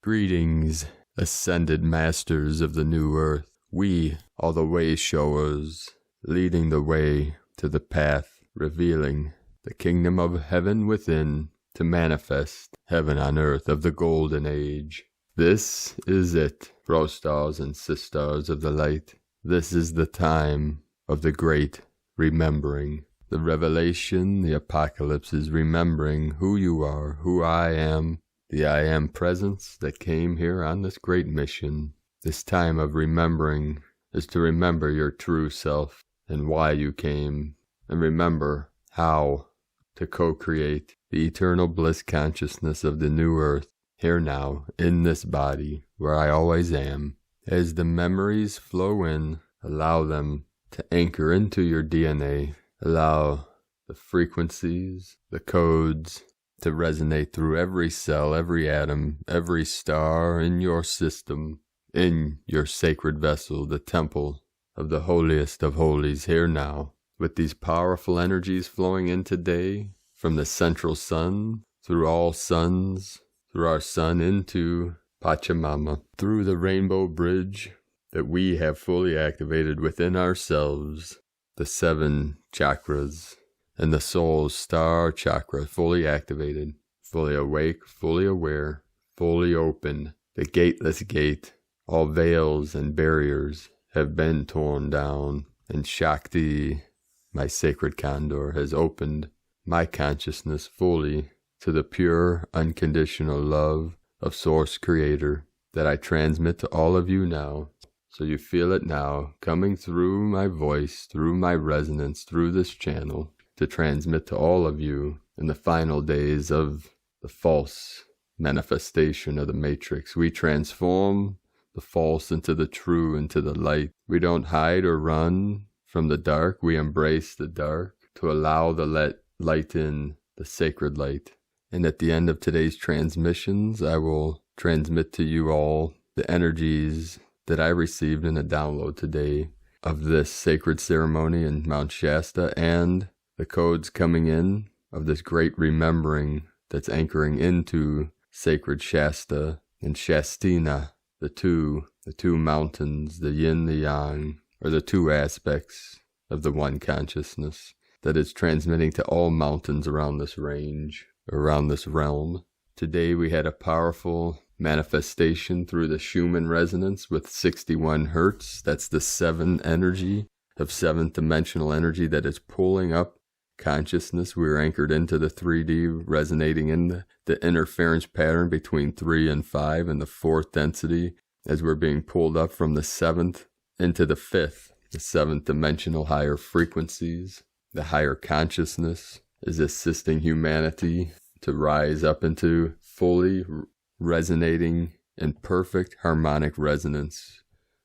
Greetings, ascended masters of the new earth. We are the way showers, leading the way to the path, revealing the kingdom of heaven within to manifest heaven on earth of the golden age. This is it, bro stars and sisters of the light. This is the time of the great remembering. The revelation, the apocalypse is remembering who you are, who I am, the I am presence that came here on this great mission. This time of remembering is to remember your true self and why you came, and remember how to co-create the eternal bliss consciousness of the new earth, here now, in this body, where I always am. As the memories flow in, allow them to anchor into your DNA. Allow the frequencies, the codes, to resonate through every cell, every atom, every star in your system, in your sacred vessel, the temple of the holiest of holies, here now, with these powerful energies flowing in today, from the central sun, through all suns, through our sun into Pachamama, through the rainbow bridge that we have fully activated within ourselves, the 7 chakras, and the soul's star chakra fully activated, fully awake, fully aware, fully open. The gateless gate, all veils and barriers have been torn down, and Shakti, my sacred condor, has opened my consciousness fully to the pure, unconditional love of Source Creator that I transmit to all of you now. So you feel it now, coming through my voice, through my resonance, through this channel, to transmit to all of you in the final days of the false manifestation of the matrix. We transform the false into the true, into the light. We don't hide or run from the dark. We embrace the dark to allow the light in, the sacred light. And at the end of today's transmissions, I will transmit to you all the energies that I received in a download today of this sacred ceremony in Mount Shasta, and the codes coming in of this great remembering that's anchoring into sacred Shasta and Shastina, the two mountains, the yin, the yang, or the two aspects of the one consciousness that is transmitting to all mountains around this range, around this realm. Today we had a powerful manifestation through the Schumann resonance with 61 hertz. That's the 7 energy of 7th dimensional energy that is pulling up consciousness. We're anchored into the 3D, resonating in the interference pattern between 3 and 5 and the 4th density, as we're being pulled up from the 7th into the 5th, the 7th dimensional higher frequencies. The higher consciousness is assisting humanity to rise up into fully resonating in perfect harmonic resonance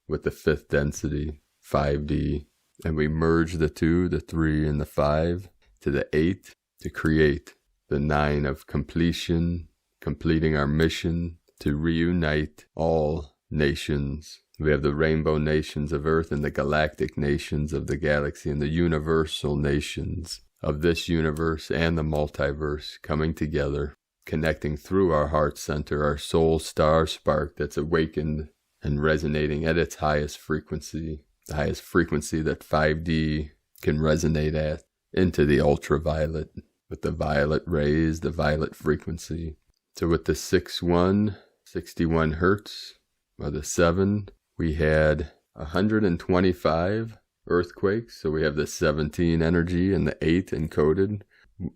with the 5th density, 5D. And we merge the 2, the 3, and the 5 to the 8 to create the 9 of completion, completing our mission to reunite all nations. We have the rainbow nations of Earth and the galactic nations of the galaxy and the universal nations of this universe and the multiverse coming together, connecting through our heart center, our soul star spark that's awakened and resonating at its highest frequency, the highest frequency that 5D can resonate at, into the ultraviolet, with the violet rays, the violet frequency. So with the 6-1, 61 hertz, or the 7, we had 125 earthquakes. So we have the 17 energy and the 8 encoded,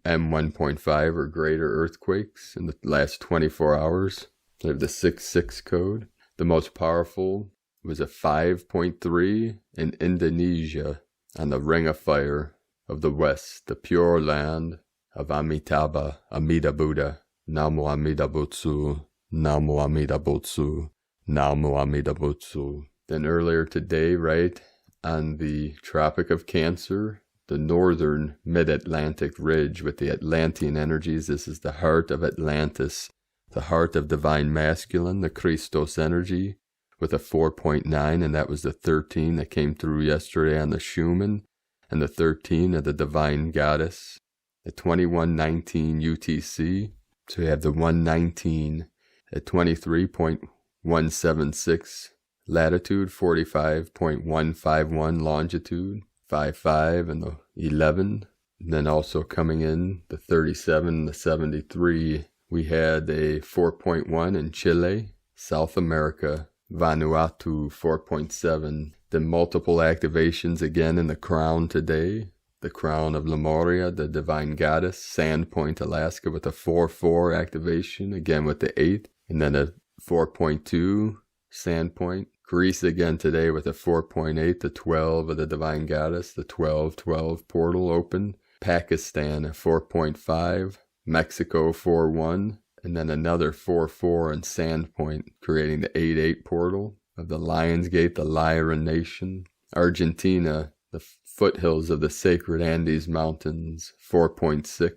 M1.5 or greater earthquakes in the last 24 hours. We have the 6-6 code. The most powerful was a 5.3 in Indonesia on the Ring of Fire of the West, the pure land of Amitabha, Amida Buddha, Namo Amida Butsu, Namo Amida Butsu, Namo Amida Butsu. Then earlier today, right, on the Tropic of Cancer, the northern mid-Atlantic ridge with the Atlantean energies, this is the heart of Atlantis, the heart of divine masculine, the Christos energy, with a 4.9, and that was the 13 that came through yesterday on the Schumann, and the 13 of the divine goddess, the 2119 UTC. So we have the 119 at 23.176 latitude, 45.151 longitude, 55 and the 11. And then also coming in the 37 and the 73, we had a 4.1 in Chile, South America, Vanuatu 4.7. Then multiple activations again in the crown today. The crown of Lemuria, the divine goddess, Sandpoint, Alaska with a 4-4 activation, again with the 8. And then a 4.2 Sandpoint. Greece again today with a 4.8, the 12 of the divine goddess, the 12-12 portal open. Pakistan a 4.5, Mexico 4-1, and then another 4-4 in Sandpoint, creating the 8-8 portal of the Lion's Gate, the Lyra Nation. Argentina, the foothills of the sacred Andes Mountains, 4.6,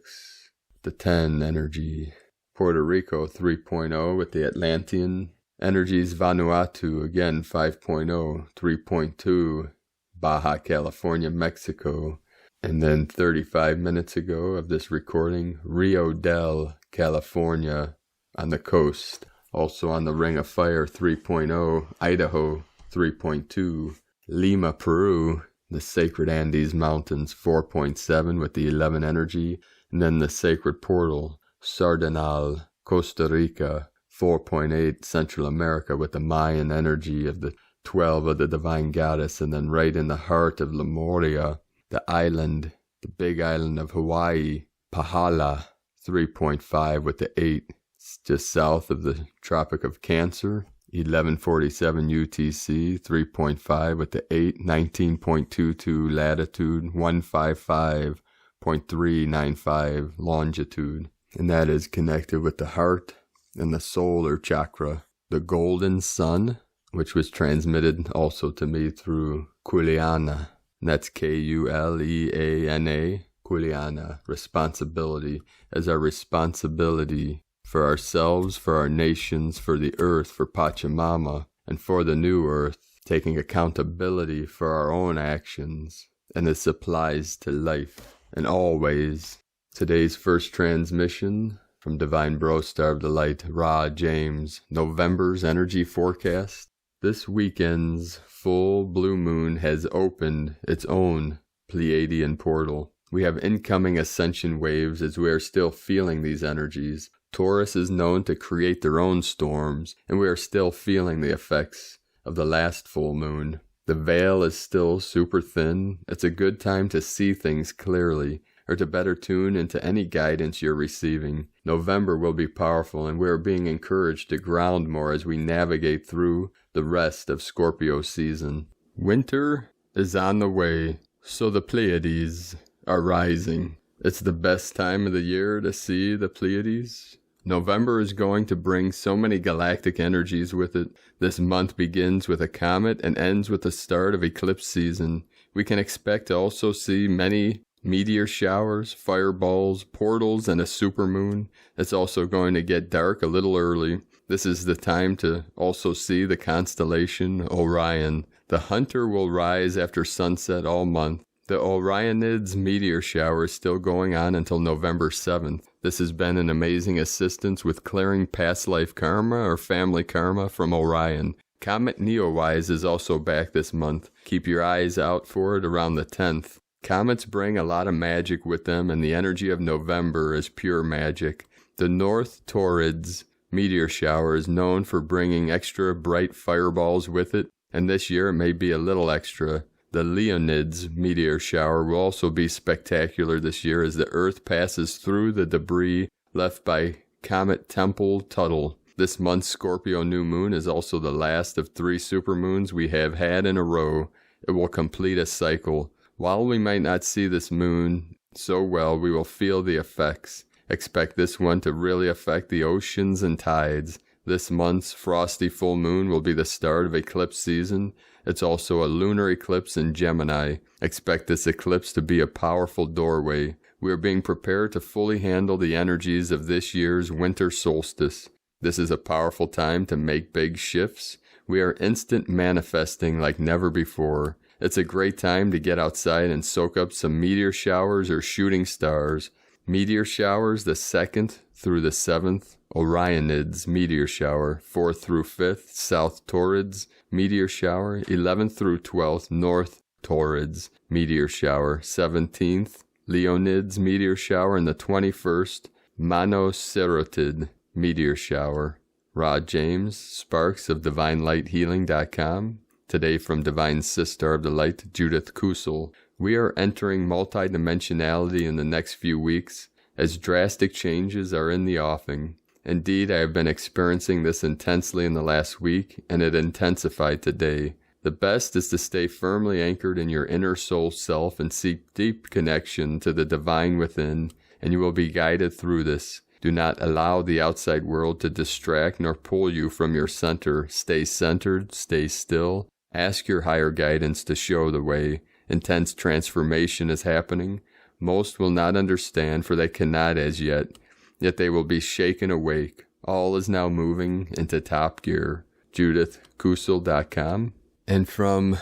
the 10 energy. Puerto Rico 3.0 with the Atlantean energies. Vanuatu again 5.0, 3.2, Baja California, Mexico. And then 35 minutes ago of this recording, Rio del California on the coast. Also on the Ring of Fire 3.0, Idaho 3.2, Lima, Peru, the Sacred Andes Mountains 4.7 with the 11 energy. And then the Sacred Portal, Sardanal, Costa Rica 4.8, Central America with the Mayan energy of the 12 of the Divine Goddess. And then right in the heart of Lemuria, the island, the big island of Hawaii, Pahala, 3.5 with the 8. It's just south of the Tropic of Cancer, 1147 UTC, 3.5 with the 8, 19.22 latitude, 155.395 longitude. And that is connected with the heart and the solar chakra. The golden sun, which was transmitted also to me through Kuleana. And that's Kuleana, Kuleana, responsibility, as our responsibility for ourselves, for our nations, for the earth, for Pachamama, and for the new earth, taking accountability for our own actions. And this applies to life in all ways. Today's first transmission from Divine Bro Star of the Light, Ra James, November's energy forecast. This weekend's full blue moon has opened its own Pleiadian portal. We have incoming ascension waves as we are still feeling these energies. Taurus is known to create their own storms, and we are still feeling the effects of the last full moon. The veil is still super thin. It's a good time to see things clearly, or to better tune into any guidance you're receiving. November will be powerful, and we are being encouraged to ground more as we navigate through the rest of Scorpio season. Winter is on the way, so the Pleiades are rising. It's the best time of the year to see the Pleiades. November is going to bring so many galactic energies with it. This month begins with a comet and ends with the start of eclipse season. We can expect to also see many meteor showers, fireballs, portals, and a supermoon. It's also going to get dark a little early. This is the time to also see the constellation Orion. The Hunter will rise after sunset all month. The Orionids meteor shower is still going on until November 7th. This has been an amazing assistance with clearing past life karma or family karma from Orion. Comet Neowise is also back this month. Keep your eyes out for it around the 10th. Comets bring a lot of magic with them, and the energy of November is pure magic. The North Taurids meteor shower is known for bringing extra bright fireballs with it, and this year it may be a little extra. The Leonids meteor shower will also be spectacular this year as the Earth passes through the debris left by Comet Temple Tuttle. This month's Scorpio new moon is also the last of 3 supermoons we have had in a row. It will complete a cycle. While we might not see this moon so well, we will feel the effects. Expect this one to really affect the oceans and tides. This month's frosty full moon will be the start of eclipse season. It's also a lunar eclipse in Gemini. Expect this eclipse to be a powerful doorway. We are being prepared to fully handle the energies of this year's winter solstice. This is a powerful time to make big shifts. We are instant manifesting like never before. It's a great time to get outside and soak up some meteor showers or shooting stars. meteor showers the 2nd through the 7th, Orionids meteor shower, 4th through 5th, South Taurids meteor shower, 11th through 12th, North Taurids meteor shower, 17th, Leonids meteor shower, and the 21st, Monocerotid meteor shower. Rod James, Sparks of DivineLightHealing.com. Today from Divine Sister of the Light, Judith Kusel. We are entering multidimensionality in the next few weeks, as drastic changes are in the offing. Indeed, I have been experiencing this intensely in the last week, and it intensified today. The best is to stay firmly anchored in your inner soul self and seek deep connection to the divine within, and you will be guided through this. Do not allow the outside world to distract nor pull you from your center. Stay centered, stay still. Ask your higher guidance to show the way. Intense transformation is happening. Most will not understand, for they cannot as yet they will be shaken awake. All is now moving into top gear. JudithKusel.com. And from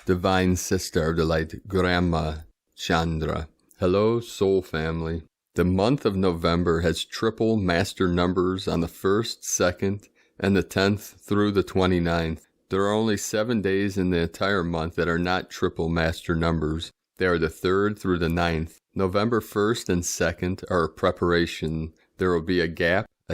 Divine Sister of the Light, Grandma Chandra. Hello, soul family. The month of November has triple master numbers on the 1st, 2nd, and the 10th through the 29th. There are only 7 days in the entire month that are not triple master numbers. They are the 3rd through the 9th. November 1st and 2nd are a preparation. There will be a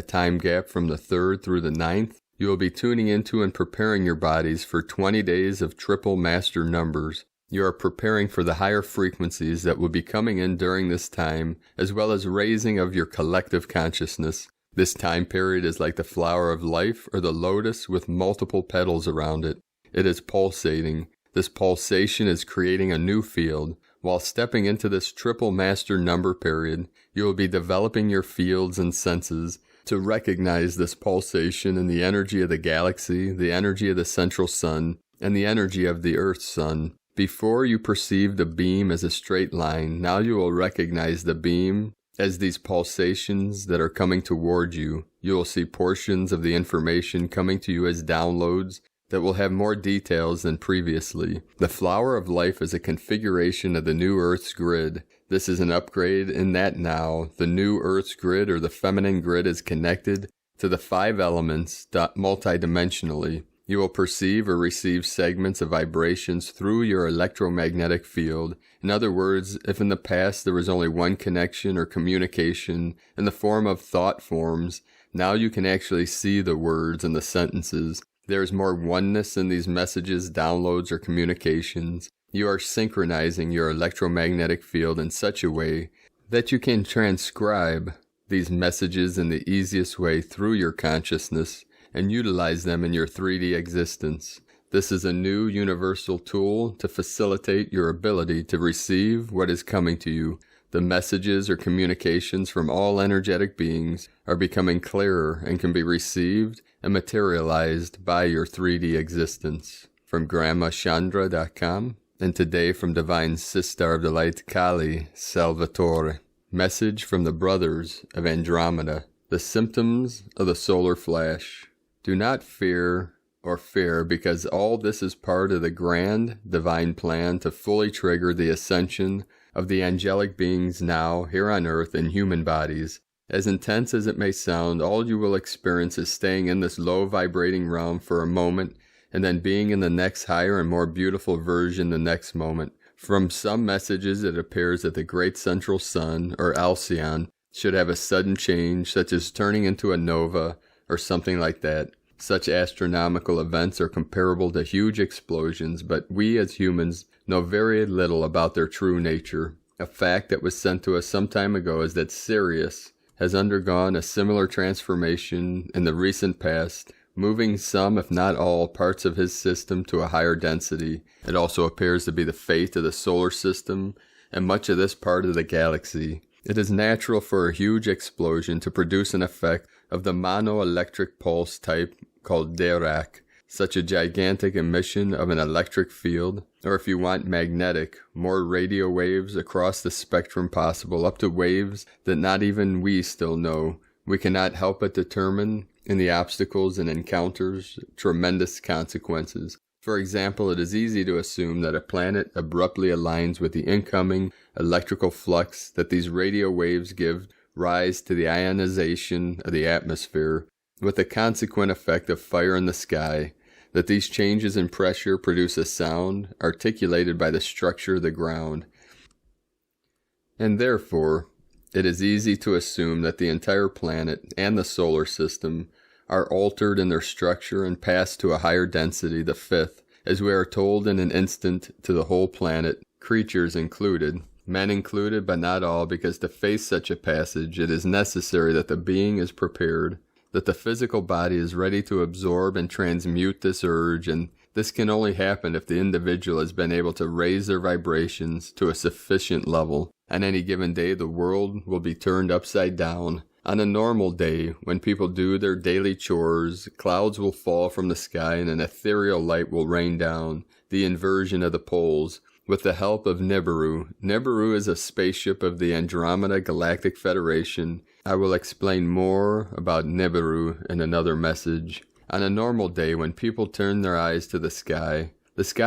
time gap from the 3rd through the 9th. You will be tuning into and preparing your bodies for 20 days of triple master numbers. You are preparing for the higher frequencies that will be coming in during this time, as well as raising of your collective consciousness. This time period is like the flower of life or the lotus with multiple petals around it. It is pulsating. This pulsation is creating a new field. While stepping into this triple master number period, you will be developing your fields and senses to recognize this pulsation in the energy of the galaxy, the energy of the central sun, and the energy of the Earth's sun. Before you perceived the beam as a straight line, now you will recognize the beam as these pulsations that are coming toward you. You will see portions of the information coming to you as downloads that will have more details than previously. The flower of life is a configuration of the new Earth's grid. This is an upgrade in that now the new Earth's grid, or the feminine grid, is connected to the 5 elements multidimensionally. You will perceive or receive segments of vibrations through your electromagnetic field. In other words, if in the past there was only one connection or communication in the form of thought forms, now you can actually see the words and the sentences. There is more oneness in these messages, downloads, or communications. You are synchronizing your electromagnetic field in such a way that you can transcribe these messages in the easiest way through your consciousness and utilize them in your 3D existence. This is a new universal tool to facilitate your ability to receive what is coming to you. The messages or communications from all energetic beings are becoming clearer and can be received and materialized by your 3D existence. From GrandmaChandra.com, and today from Divine Sister of the Light, Kali Salvatore. Message from the Brothers of Andromeda. The symptoms of the solar flash. Do not fear or fear, because all this is part of the grand divine plan to fully trigger the ascension of the angelic beings now here on earth in human bodies. As intense as it may sound, all you will experience is staying in this low vibrating realm for a moment and then being in the next higher and more beautiful version the next moment. From some messages it appears that the great central sun, or Alcyon, should have a sudden change, such as turning into a nova or something like that. Such astronomical events are comparable to huge explosions, but we as humans know very little about their true nature. A fact that was sent to us some time ago is that Sirius has undergone a similar transformation in the recent past, moving some, if not all, parts of his system to a higher density. It also appears to be the fate of the solar system and much of this part of the galaxy. It is natural for a huge explosion to produce an effect of the monoelectric pulse type called Dirac, such a gigantic emission of an electric field, or if you want magnetic, more radio waves across the spectrum possible, up to waves that not even we still know. We cannot help but determine in the obstacles and encounters tremendous consequences. For example, it is easy to assume that a planet abruptly aligns with the incoming electrical flux, that these radio waves give rise to the ionization of the atmosphere, with the consequent effect of fire in the sky, that these changes in pressure produce a sound articulated by the structure of the ground. And therefore, it is easy to assume that the entire planet and the solar system are altered in their structure and pass to a higher density, the fifth, as we are told in an instant, to the whole planet, creatures included, men included, but not all, because to face such a passage it is necessary that the being is prepared, that the physical body is ready to absorb and transmute this urge, and this can only happen if the individual has been able to raise their vibrations to a sufficient level. On any given day, the world will be turned upside down. On a normal day, when people do their daily chores, clouds will fall from the sky and an ethereal light will rain down, the inversion of the poles, with the help of Nibiru. Nibiru is a spaceship of the Andromeda Galactic Federation. I will explain more about Nibiru in another message. On a normal day, when people turn their eyes to the sky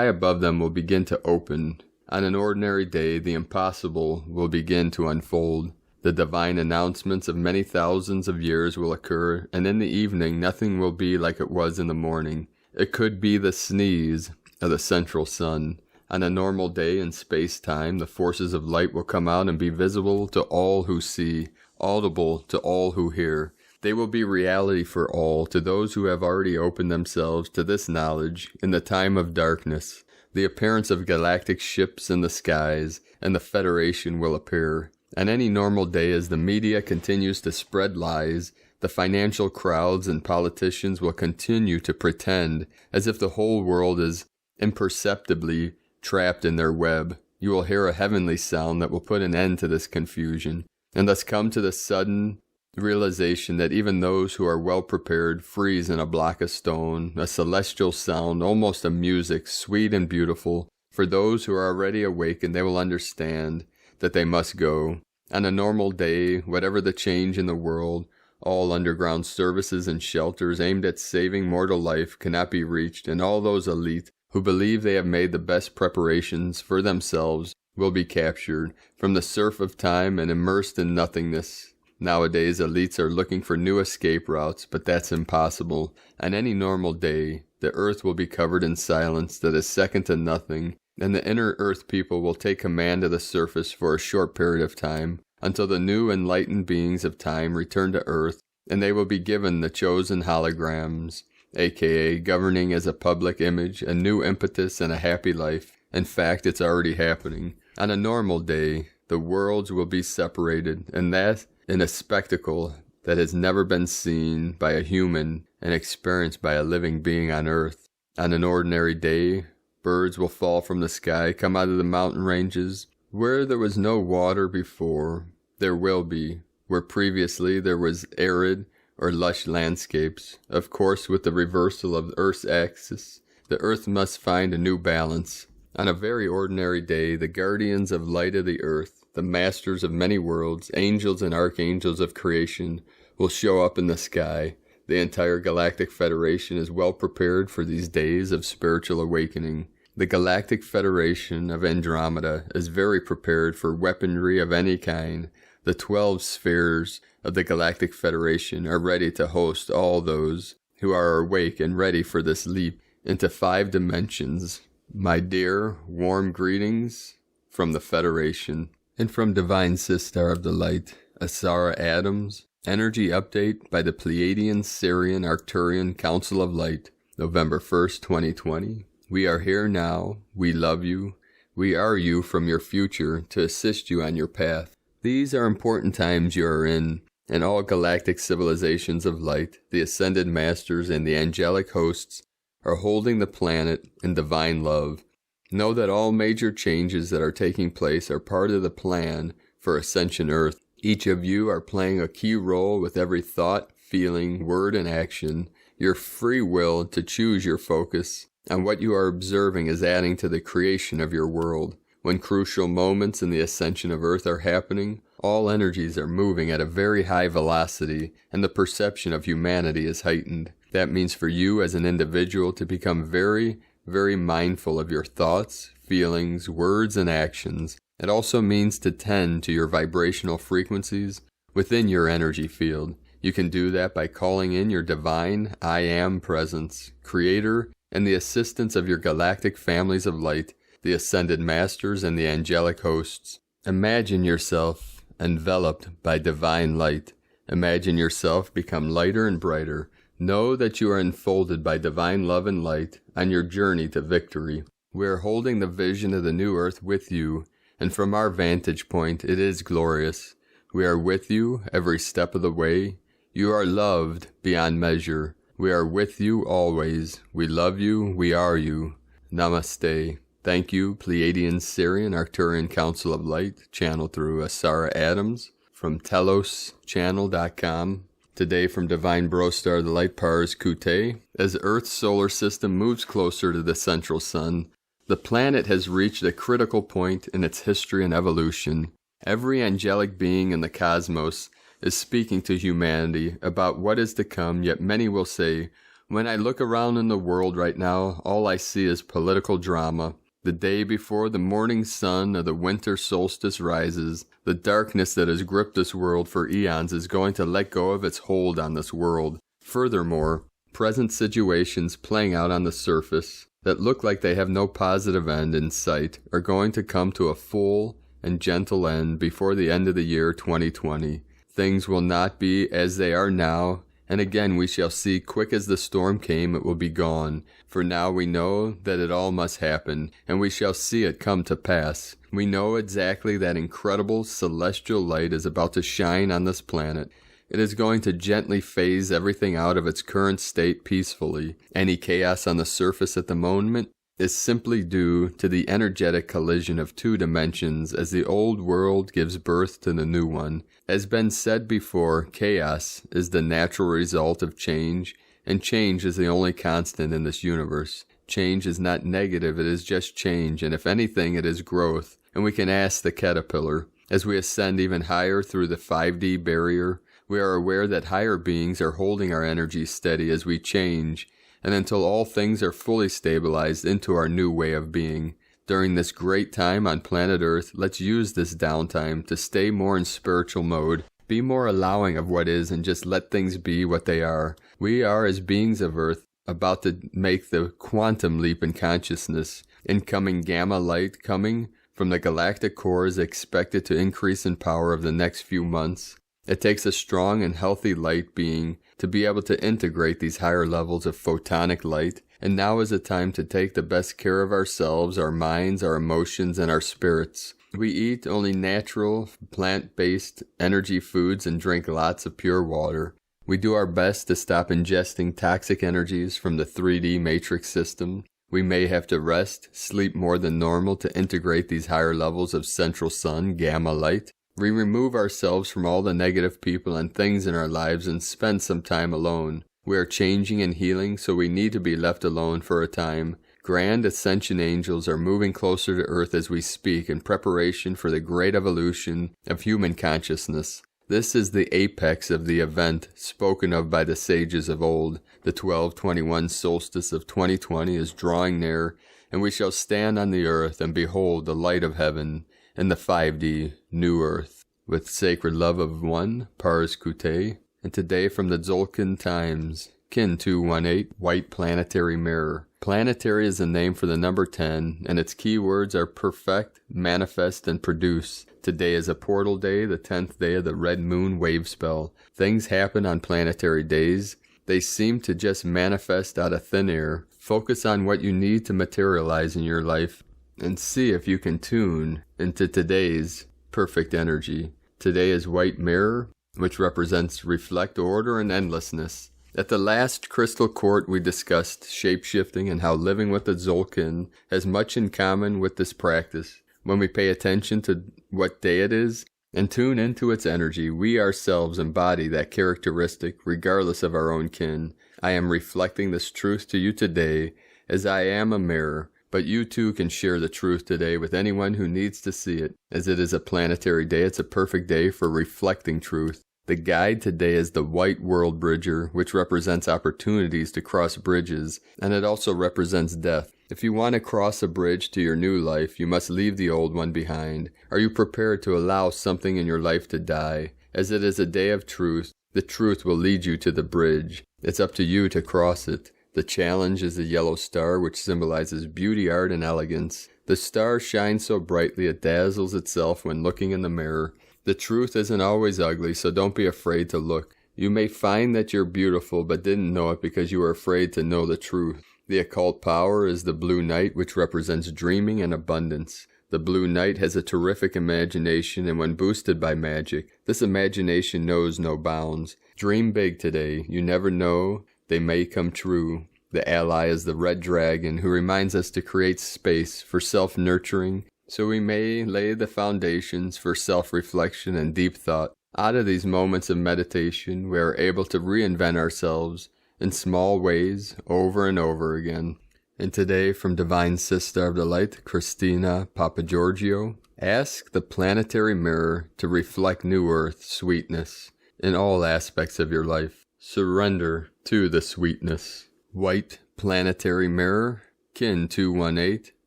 above them will begin to open. On an ordinary day, the impossible will begin to unfold. The divine announcements of many thousands of years will occur, and in the evening nothing will be like it was in the morning. It could be the sneeze of the central sun. On a normal day in space-time, the forces of light will come out and be visible to all who see, audible to all who hear. They will be reality for all, to those who have already opened themselves to this knowledge in the time of darkness. The appearance of galactic ships in the skies, and the Federation will appear. On any normal day, as the media continues to spread lies, the financial crowds and politicians will continue to pretend as if the whole world is imperceptibly trapped in their web. You will hear a heavenly sound that will put an end to this confusion, and thus come to the sudden realization that even those who are well prepared freeze in a block of stone, a celestial sound, almost a music, sweet and beautiful. For those who are already awakened, they will understand that they must go. On a normal day, whatever the change in the world, all underground services and shelters aimed at saving mortal life cannot be reached, and all those elite who believe they have made the best preparations for themselves will be captured from the surf of time and immersed in nothingness. Nowadays, elites are looking for new escape routes, but that's impossible. On any normal day, the earth will be covered in silence that is second to nothing, and the inner earth people will take command of the surface for a short period of time, until the new enlightened beings of time return to earth, and they will be given the chosen holograms, aka governing as a public image, a new impetus and a happy life. In fact, it's already happening. On a normal day, the worlds will be separated, and that in a spectacle that has never been seen by a human and experienced by a living being on earth. On an ordinary day, birds will fall from the sky, come out of the mountain ranges. Where there was no water before, there will be. Where previously there was arid or lush landscapes. Of course, with the reversal of the Earth's axis, the Earth must find a new balance. On a very ordinary day, the guardians of light of the earth, the masters of many worlds, angels and archangels of creation, will show up in the sky. The entire Galactic Federation is well prepared for these days of spiritual awakening. The Galactic Federation of Andromeda is very prepared for weaponry of any kind. The 12 spheres of the Galactic Federation are ready to host all those who are awake and ready for this leap into 5 dimensions. My dear, warm greetings from the Federation. And from Divine Sister of the Light, Asara Adams. Energy update by the Pleiadian Syrian Arcturian Council of Light, November 1st, 2020. We are here now. We love you. We are you from your future to assist you on your path. These are important times you are in, and all galactic civilizations of light, the ascended masters and the angelic hosts are holding the planet in divine love. Know that all major changes that are taking place are part of the plan for Ascension Earth. Each of you are playing a key role with every thought, feeling, word, and action. Your free will to choose your focus on what you are observing is adding to the creation of your world. When crucial moments in the ascension of Earth are happening, all energies are moving at a very high velocity, and the perception of humanity is heightened. That means for you as an individual to become very, very mindful of your thoughts, feelings, words, and actions. It also means to tend to your vibrational frequencies within your energy field. You can do that by calling in your divine I Am presence, creator, and the assistance of your galactic families of light, the ascended masters and the angelic hosts. Imagine yourself enveloped by divine light. Imagine yourself become lighter and brighter. Know that you are enfolded by divine love and light on your journey to victory. We are holding the vision of the new earth with you, and from our vantage point, it is glorious. We are with you every step of the way. You are loved beyond measure. We are with you always. We love you. We are you. Namaste. Thank you, Pleiadian, Syrian, Arcturian Council of Light, channeled through Asara Adams from teloschannel.com. Today from Divine Brostar, the Light Pars Kute. As Earth's solar system moves closer to the central sun, the planet has reached a critical point in its history and evolution. Every angelic being in the cosmos is speaking to humanity about what is to come, yet many will say, when I look around in the world right now, all I see is political drama. The day before the morning sun of the winter solstice rises, the darkness that has gripped this world for eons is going to let go of its hold on this world. Furthermore, present situations playing out on the surface that look like they have no positive end in sight are going to come to a full and gentle end before the end of the year 2020. Things will not be as they are now, and again we shall see, quick as the storm came, it will be gone. For now we know that it all must happen, and we shall see it come to pass. We know exactly that incredible celestial light is about to shine on this planet. It is going to gently phase everything out of its current state peacefully. Any chaos on the surface at the moment is simply due to the energetic collision of two dimensions as the old world gives birth to the new one. As been said before, chaos is the natural result of change, and change is the only constant in this universe. Change is not negative, it is just change, and if anything, it is growth. And we can ask the caterpillar. As we ascend even higher through the 5D barrier, we are aware that higher beings are holding our energy steady as we change, and until all things are fully stabilized into our new way of being. During this great time on planet Earth, let's use this downtime to stay more in spiritual mode, be more allowing of what is, and just let things be what they are. We are, as beings of Earth, about to make the quantum leap in consciousness. Incoming gamma light coming from the galactic core is expected to increase in power over the next few months. It takes a strong and healthy light being to be able to integrate these higher levels of photonic light, and now is the time to take the best care of ourselves, our minds, our emotions, and our spirits. We eat only natural, plant-based energy foods and drink lots of pure water. We do our best to stop ingesting toxic energies from the 3D matrix system. We may have to rest, sleep more than normal to integrate these higher levels of central sun, gamma light. We remove ourselves from all the negative people and things in our lives and spend some time alone. We are changing and healing, so we need to be left alone for a time. Grand Ascension angels are moving closer to Earth as we speak in preparation for the great evolution of human consciousness. This is the apex of the event spoken of by the sages of old. The 12/21 solstice of 2020 is drawing near, and we shall stand on the earth and behold the light of heaven in the 5D new earth. With sacred love of one, Pars Kute, and today from the Tzolk'in Times, Kin 218, White Planetary Mirror. Planetary is the name for the number 10, and its keywords are perfect, manifest, and produce. Today is a portal day, the 10th day of the red moon wave spell. Things happen on planetary days. They seem to just manifest out of thin air. Focus on what you need to materialize in your life, and see if you can tune into today's perfect energy. Today is White Mirror, which represents reflect, order, and endlessness. At the last Crystal Court, we discussed shape-shifting and how living with the Tzolk'in has much in common with this practice. When we pay attention to what day it is and tune into its energy, we ourselves embody that characteristic regardless of our own kin. I am reflecting this truth to you today as I am a mirror, but you too can share the truth today with anyone who needs to see it. As it is a planetary day, it's a perfect day for reflecting truth. The guide today is the White World Bridger, which represents opportunities to cross bridges, and it also represents death. If you want to cross a bridge to your new life, you must leave the old one behind. Are you prepared to allow something in your life to die? As it is a day of truth, the truth will lead you to the bridge. It's up to you to cross it. The challenge is the yellow star, which symbolizes beauty, art, and elegance. The star shines so brightly it dazzles itself when looking in the mirror. The truth isn't always ugly, so don't be afraid to look. You may find that you're beautiful, but didn't know it because you were afraid to know the truth. The occult power is the blue knight, which represents dreaming and abundance. The blue knight has a terrific imagination, and when boosted by magic, this imagination knows no bounds. Dream big today. You never know. They may come true. The ally is the red dragon, who reminds us to create space for self-nurturing, so we may lay the foundations for self-reflection and deep thought. Out of these moments of meditation, we are able to reinvent ourselves in small ways over and over again. And today, from Divine Sister of the Light, Christina Papagiorgio, ask the planetary mirror to reflect New Earth sweetness in all aspects of your life. Surrender to the sweetness. White planetary mirror, Kin 218,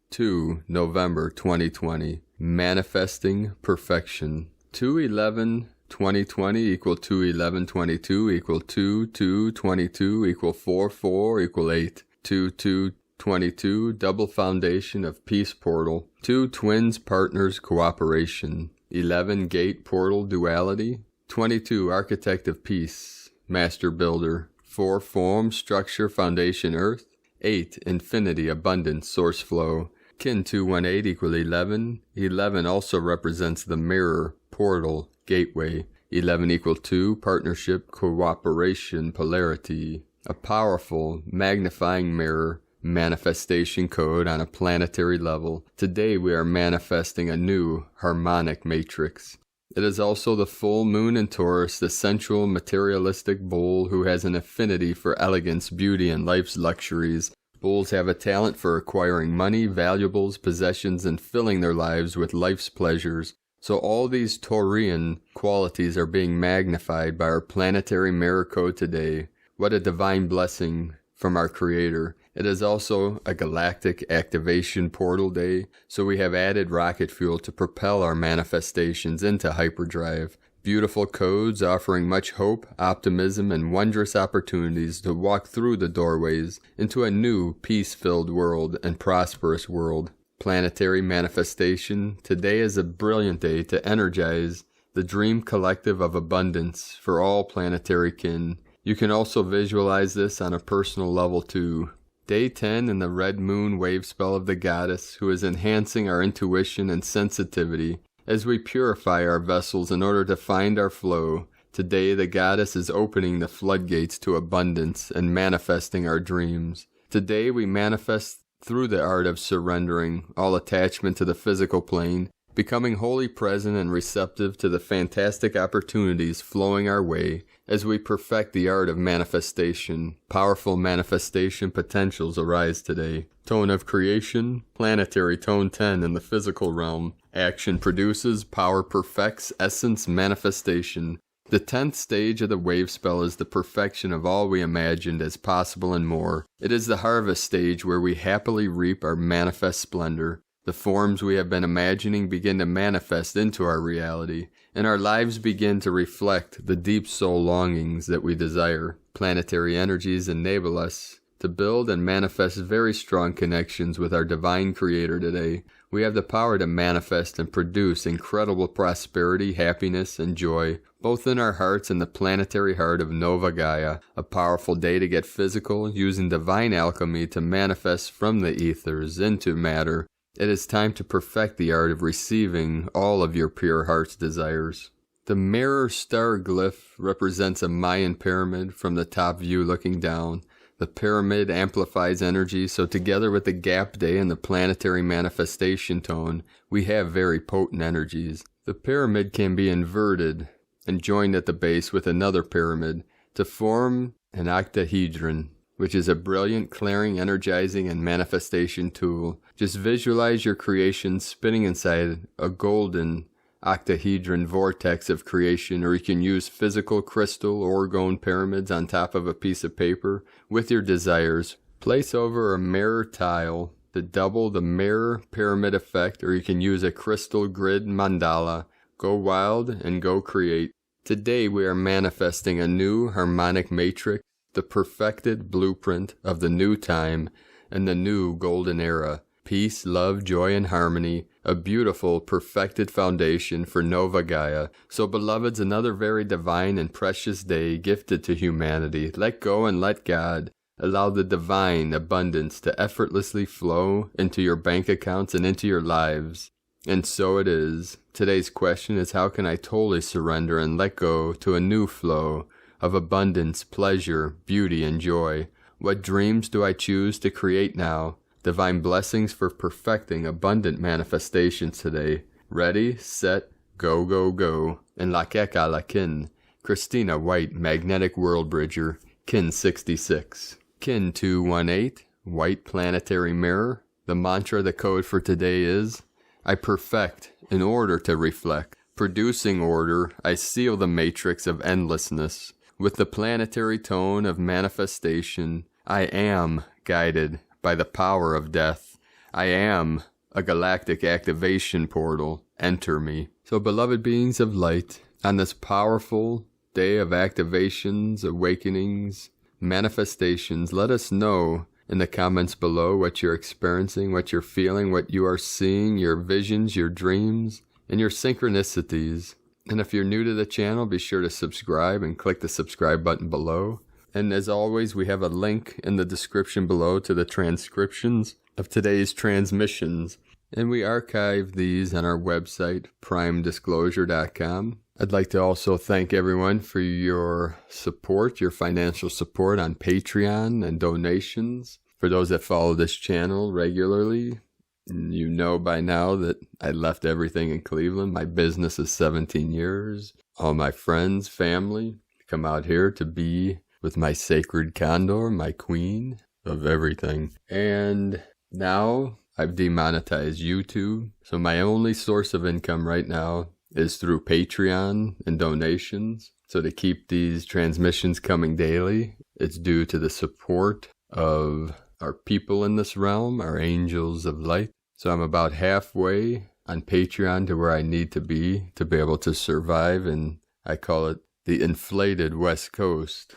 2 November 2020. Manifesting perfection. 2/11/2020 equal 2/11/22 equal 2/2/22 equal 4/4 equal 8. 2/2/22 double foundation of peace portal. 2 twins partners cooperation. 11 gate portal duality. 22 architect of peace, master builder. 4 form structure foundation earth. 8 infinity abundance source flow. Kin 218 equal 11. 11 also represents the mirror, portal, gateway. 11 equal 2 partnership, cooperation, polarity. A powerful, magnifying mirror, manifestation code on a planetary level. Today we are manifesting a new harmonic matrix. It is also the full moon in Taurus, the sensual, materialistic bull who has an affinity for elegance, beauty, and life's luxuries. Bulls have a talent for acquiring money, valuables, possessions, and filling their lives with life's pleasures. So all these Taurian qualities are being magnified by our planetary mirror code today. What a divine blessing from our Creator. It is also a galactic activation portal day, so we have added rocket fuel to propel our manifestations into hyperdrive. Beautiful codes offering much hope, optimism, and wondrous opportunities to walk through the doorways into a new, peace-filled world and prosperous world. Planetary manifestation. Today is a brilliant day to energize the dream collective of abundance for all planetary kin. You can also visualize this on a personal level too. Day 10 in the red moon wave spell of the goddess, who is enhancing our intuition and sensitivity as we purify our vessels in order to find our flow. Today the goddess is opening the floodgates to abundance and manifesting our dreams. Today we manifest through the art of surrendering all attachment to the physical plane, becoming wholly present and receptive to the fantastic opportunities flowing our way as we perfect the art of manifestation. Powerful manifestation potentials arise today. Tone of creation, planetary tone 10 in the physical realm. Action produces, power perfects, essence manifestation. The 10th stage of the wave spell is the perfection of all we imagined as possible and more. It is the harvest stage where we happily reap our manifest splendor. The forms we have been imagining begin to manifest into our reality, and our lives begin to reflect the deep soul longings that we desire. Planetary energies enable us to build and manifest very strong connections with our divine Creator today. We have the power to manifest and produce incredible prosperity, happiness, and joy, both in our hearts and the planetary heart of Nova Gaia. A powerful day to get physical, using divine alchemy to manifest from the ethers into matter. It is time to perfect the art of receiving all of your pure heart's desires. The mirror star glyph represents a Mayan pyramid from the top view looking down. The pyramid amplifies energy, so together with the gap day and the planetary manifestation tone, we have very potent energies. The pyramid can be inverted and joined at the base with another pyramid to form an octahedron, which is a brilliant clearing, energizing, and manifestation tool. Just visualize your creation spinning inside a golden octahedron vortex of creation, or you can use physical crystal orgone pyramids on top of a piece of paper with your desires. Place over a mirror tile to double the mirror pyramid effect, or you can use a crystal grid mandala. Go wild and go create. Today we are manifesting a new harmonic matrix, the perfected blueprint of the new time and the new golden era. Peace, love, joy, and harmony, a beautiful, perfected foundation for Nova Gaia. So, beloveds, another very divine and precious day gifted to humanity. Let go and let God. Allow the divine abundance to effortlessly flow into your bank accounts and into your lives. And so it is. Today's question is, how can I totally surrender and let go to a new flow of abundance, pleasure, beauty, and joy? What dreams do I choose to create now? Divine blessings for perfecting abundant manifestations today. Ready, set, go, go, go. And Lakeka Lakin. Christina White, Magnetic World Bridger, Kin 66. Kin 218, White Planetary Mirror. The mantra, the code for today is, I perfect in order to reflect. Producing order, I seal the matrix of endlessness. With the planetary tone of manifestation, I am guided by the power of death. I am a galactic activation portal. Enter me. So, beloved beings of light, on this powerful day of activations, awakenings, manifestations, let us know in the comments below what you're experiencing, what you're feeling, what you are seeing, your visions, your dreams, and your synchronicities. And if you're new to the channel, be sure to subscribe and click the subscribe button below. And as always, we have a link in the description below to the transcriptions of today's transmissions. And we archive these on our website, primedisclosure.com. I'd like to also thank everyone for your support, your financial support on Patreon and donations. For those that follow this channel regularly, you know by now that I left everything in Cleveland. My business is 17 years. All my friends, family, come out here to be with my sacred condor, my queen of everything. And now I've demonetized YouTube. So my only source of income right now is through Patreon and donations. So to keep these transmissions coming daily, it's due to the support of our people in this realm, our angels of light. So I'm about halfway on Patreon to where I need to be able to survive. And I call it the inflated West Coast.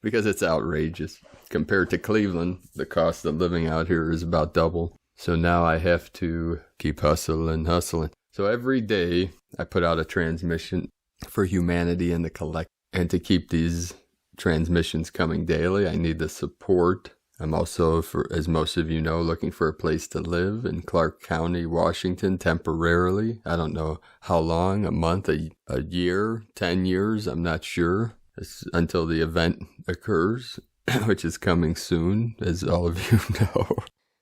Because it's outrageous. Compared to Cleveland, the cost of living out here is about double. So now I have to keep hustling. So every day I put out a transmission for humanity and the collect. And to keep these transmissions coming daily, I need the support. I'm also, as most of you know, looking for a place to live in Clark County, Washington, temporarily. I don't know how long, a month, a year, 10 years, I'm not sure. It's until the event occurs, which is coming soon, as all of you know.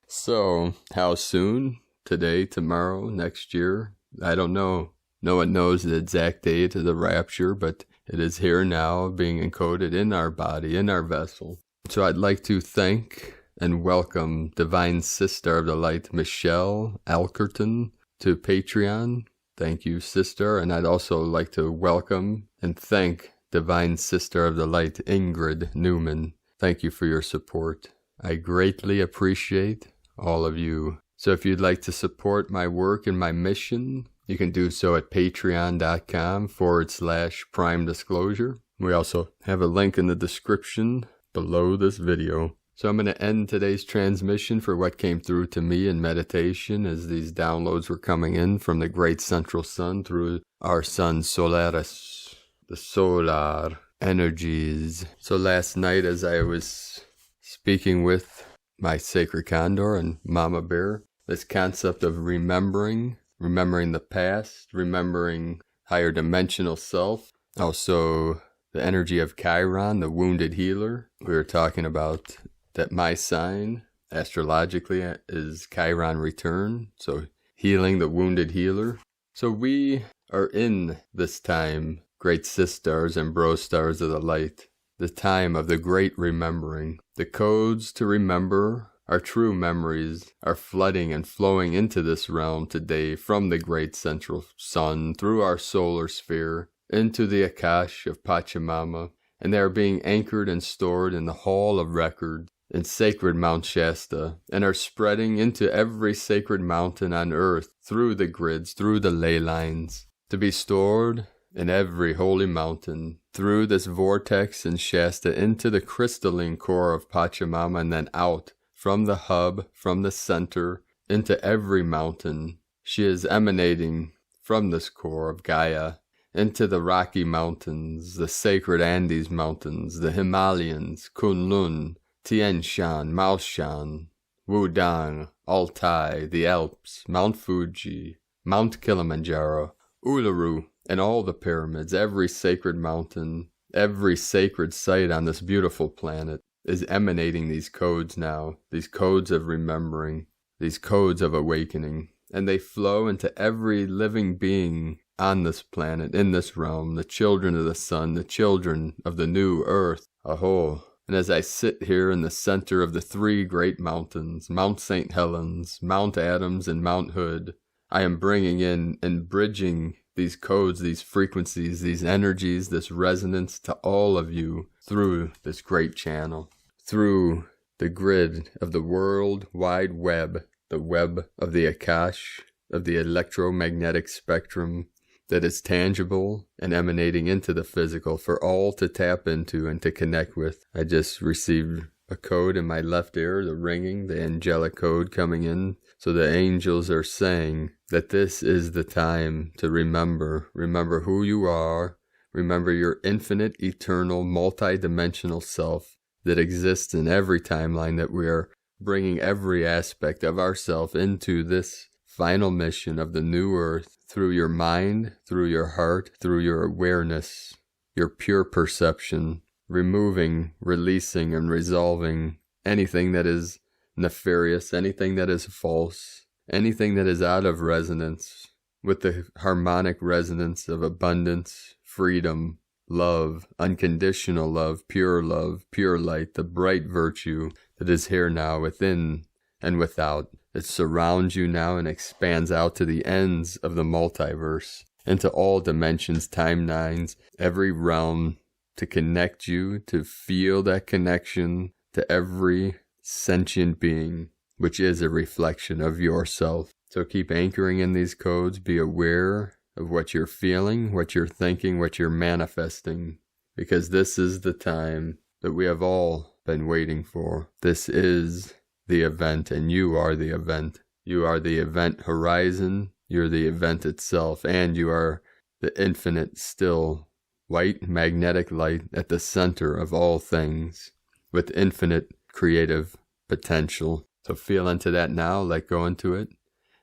So, how soon? Today, tomorrow, next year? I don't know. No one knows the exact date of the rapture, but it is here now, being encoded in our body, in our vessel. So I'd like to thank and welcome Divine Sister of the Light, Michelle Alkerton, to Patreon. Thank you, Sister. And I'd also like to welcome and thank Divine Sister of the Light, Ingrid Newman. Thank you for your support. I greatly appreciate all of you. So if you'd like to support my work and my mission, you can do so at patreon.com/Prime Disclosure. We also have a link in the description below this video. So I'm going to end today's transmission for what came through to me in meditation as these downloads were coming in from the great central sun through our sun Solaris, the solar energies. So last night as I was speaking with my sacred condor and mama bear, this concept of remembering the past, remembering higher dimensional self, also the energy of Chiron, the wounded healer. We were talking about that my sign, astrologically, is Chiron return, so healing the wounded healer. So we are in this time, great sisters and bro stars of the light, the time of the great remembering. The codes to remember our true memories are flooding and flowing into this realm today from the great central sun through our solar sphere into the Akash of Pachamama, and they are being anchored and stored in the Hall of Records in sacred Mount Shasta, and are spreading into every sacred mountain on earth through the grids, through the ley lines, to be stored in every holy mountain, through this vortex in Shasta into the crystalline core of Pachamama, and then out from the hub, from the center, into every mountain. She is emanating from this core of Gaia into the Rocky Mountains, the sacred Andes Mountains, the Himalayas, Kunlun, Tian Shan, Mao Shan, Wudang, Altai, the Alps, Mount Fuji, Mount Kilimanjaro, Uluru, and all the pyramids. Every sacred mountain, every sacred site on this beautiful planet is emanating these codes now, these codes of remembering, these codes of awakening, and they flow into every living being on this planet, in this realm, the children of the sun, the children of the new earth. Aho. And as I sit here in the center of the three great mountains, Mount St. Helens, Mount Adams, and Mount Hood, I am bringing in and bridging these codes, these frequencies, these energies, this resonance to all of you through this great channel, through the grid of the World Wide Web, the web of the Akash, of the electromagnetic spectrum that is tangible and emanating into the physical for all to tap into and to connect with. I just received a code in my left ear, the ringing, the angelic code coming in. So the angels are saying that this is the time to remember. Remember who you are. Remember your infinite, eternal, multi-dimensional self that exists in every timeline, that we are bringing every aspect of ourself into this final mission of the new earth through your mind, through your heart, through your awareness, your pure perception, removing, releasing, and resolving anything that is nefarious, anything that is false, anything that is out of resonance with the harmonic resonance of abundance, freedom, love, unconditional love, pure light, the bright virtue that is here now within and without. It surrounds you now and expands out to the ends of the multiverse, into all dimensions, timelines, every realm, to connect you, to feel that connection to every sentient being, which is a reflection of yourself. So keep anchoring in these codes. Be aware of what you're feeling, what you're thinking, what you're manifesting, because this is the time that we have all been waiting for. This is the event, and you are the event. You are the event horizon, you're the event itself, and you are the infinite, still, white, magnetic light at the center of all things, with infinite creative potential. So feel into that now, let go into it.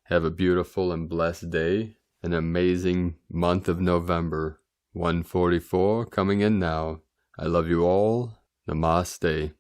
Have a beautiful and blessed day, an amazing month of November, 144 coming in now. I love you all. Namaste.